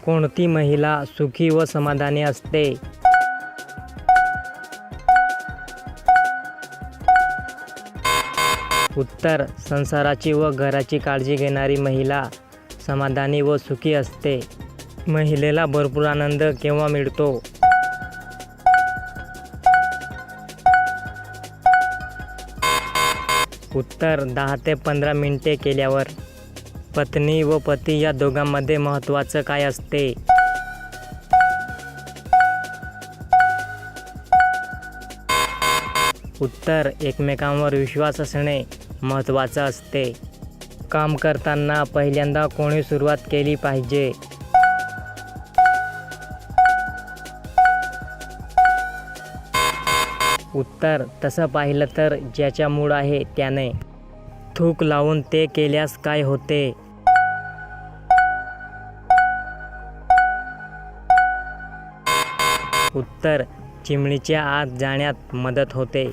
कोणती महिला सुखी व समाधानी असते? उत्तर संसाराची व घराची काळजी घेणारी महिला समाधानी व सुखी असते. महिलेला भरपूर आनंद केव्हा मिळतो? उत्तर 10 ते 15 मिनिटे केल्यावर. पत्नी व पती या दोघांमध्ये महत्त्वाचं काय असते? उत्तर एकमेकांवर विश्वास असणे महत्त्वाचं असते. काम करताना पहिल्यांदा कोणी सुरुवात केली पाहिजे? उत्तर तसं पाहिलं तर ज्याचा मूड आहे त्याने. थूक लावून ते केल्यास काय होते? उत्तर चिमणीच्या आत जाण्यात मदत होते.